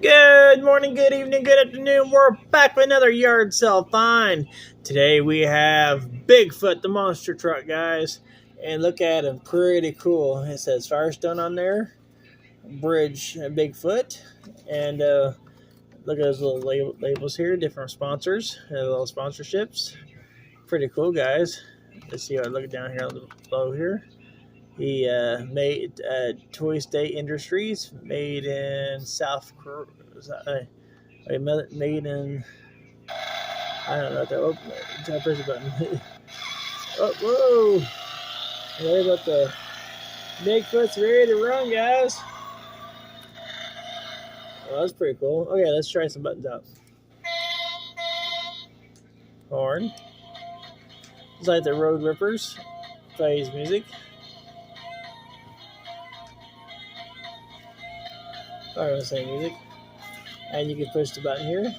Good morning, good evening, good afternoon. We're back with another yard sale find. Today we have Bigfoot, the monster truck, guys. And look at him, pretty cool. It says Firestone on there, Bridge Bigfoot. And look at those little labels here, different sponsors, little sponsorships. Pretty cool, guys. Let's see, I look down here below here. He made Toy State Industries, made in South Korea. Made in, I don't know. Try to push the button. Oh, whoa! Worry about the Bigfoot's ready to run, guys. Oh, that's pretty cool. Okay, let's try some buttons out. Horn. It's like the Road Rippers. Plays music. I don't want to say music. And you can push the button here.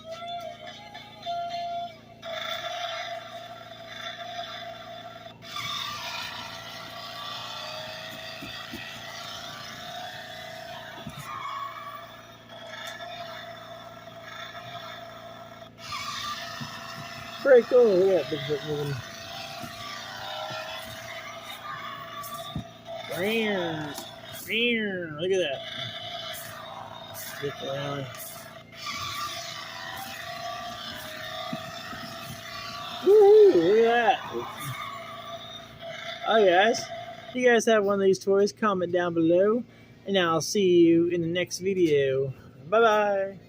Pretty cool. Look at that Bigfoot moving. Look at that. Get around. Woohoo! Look at that. Alright, guys. If you guys have one of these toys, comment down below. And I'll see you in the next video. Bye-bye.